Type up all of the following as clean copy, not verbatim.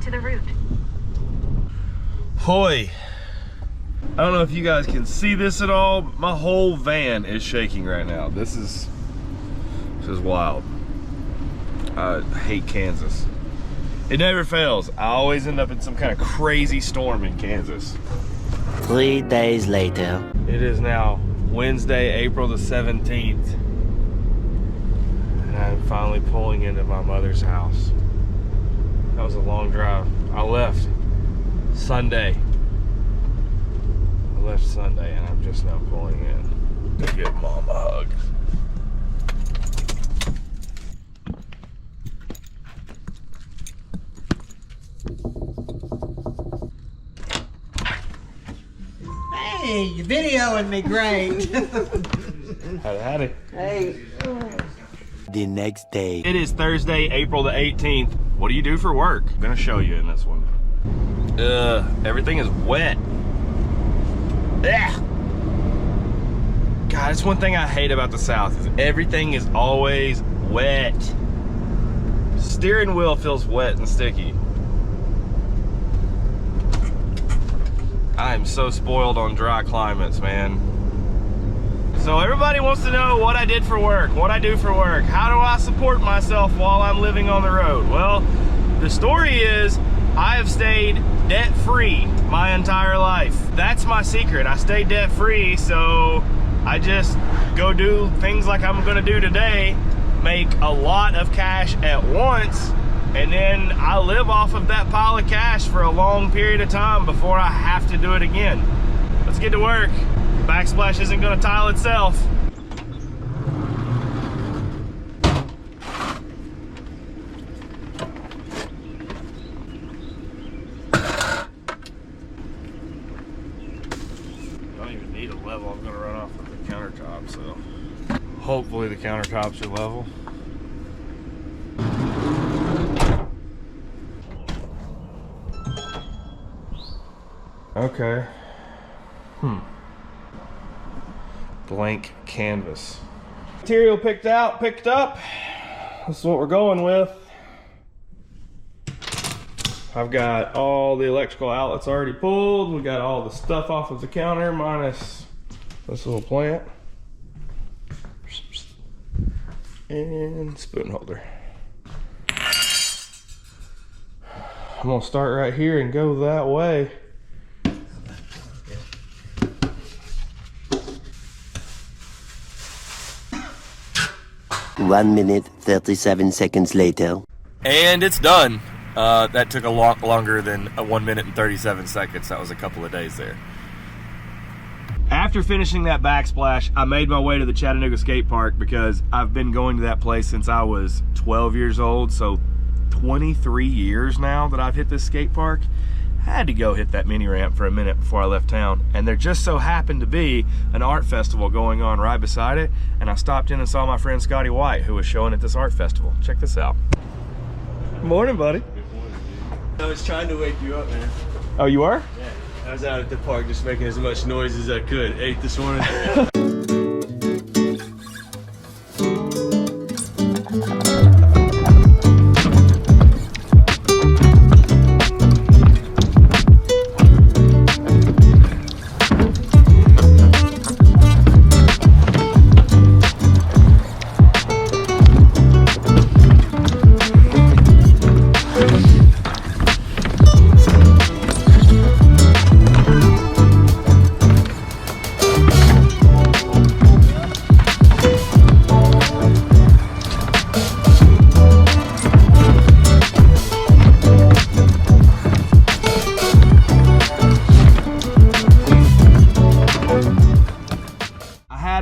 to the route. Hoy. I don't know if you guys can see this at all, but my whole van is shaking right now. This is wild. I hate Kansas. It never fails. I always end up in some kind of crazy storm in Kansas. 3 days later. It is now Wednesday, April the 17th. And I'm finally pulling into my mother's house. That was a long drive. I left Sunday. And I'm just now pulling in to give Mom a hug. Hey, you're videoing me great. Howdy. Hey. The next day. It is Thursday, April the 18th. What do you do for work? I'm gonna show you in this one. Everything is wet. Ugh. God, it's one thing I hate about the South is everything is always wet. Steering wheel feels wet and sticky. I am so spoiled on dry climates, man. So everybody wants to know what I did for work, what I do for work. How do I support myself while I'm living on the road? Well, the story is I have stayed debt-free my entire life. That's my secret. I stay debt-free, so I just go do things like I'm gonna do today, make a lot of cash at once, and then I live off of that pile of cash for a long period of time before I have to do it again. Let's get to work. Backsplash isn't gonna tile itself. Level, I'm gonna run off of the countertop, so hopefully the countertops are level. Okay. Blank canvas. Material picked up. This is what we're going with. I've got all the electrical outlets already pulled. We got all the stuff off of the counter minus this little plant and spoon holder. I'm gonna start right here and go that way. One minute, 37 seconds later. And it's done. That took a lot longer than 1 minute and 37 seconds. That was a couple of days there. After finishing that backsplash, I made my way to the Chattanooga skate park because I've been going to that place since I was 12 years old. So 23 years now that I've hit this skate park. I had to go hit that mini ramp for a minute before I left town. And there just so happened to be an art festival going on right beside it. And I stopped in and saw my friend Scotty White, who was showing at this art festival. Check this out. Morning, buddy. I was trying to wake you up, man. Oh, you are? Yeah. I was out at the park just making as much noise as I could. 8 this morning.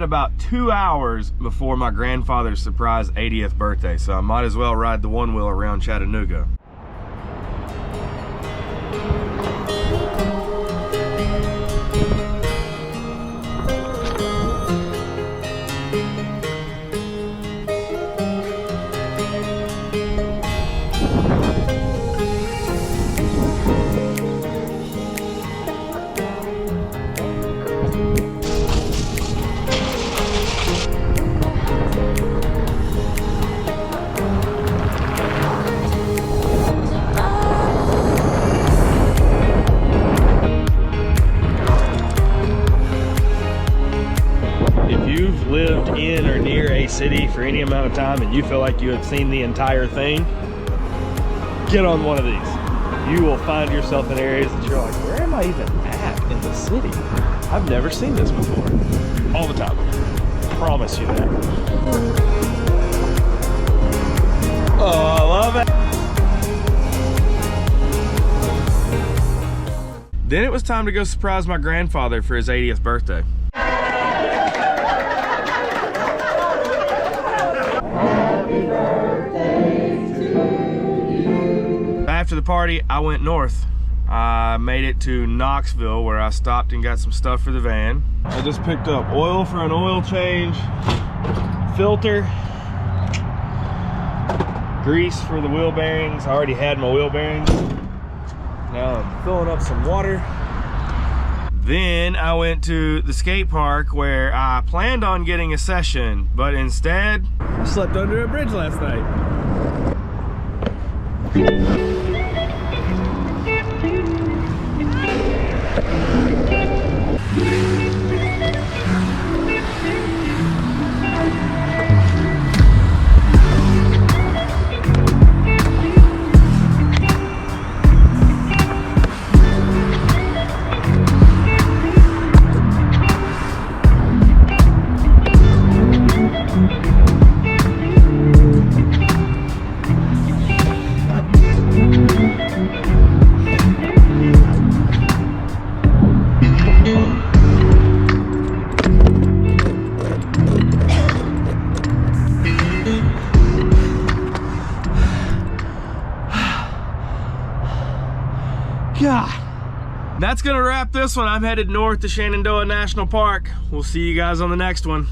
About 2 hours before my grandfather's surprise 80th birthday, so I might as well ride the one wheel around Chattanooga. lived in or near a city for any amount of time and you feel like you have seen the entire thing, get on one of these. You will find yourself in areas that you're like, where am I even at in the city? I've never seen this before. All the time. Promise you that. Oh, I love it. Then it was time to go surprise my grandfather for his 80th birthday. After the party, I went north. I made it to Knoxville where I stopped and got some stuff for the van. I just picked up oil for an oil change, filter, grease for the wheel bearings. I already had my wheel bearings. Now I'm filling up some water. Then I went to the skate park where I planned on getting a session, but instead, I slept under a bridge last night. God. That's gonna wrap this one. I'm headed north to Shenandoah National Park. We'll see you guys on the next one.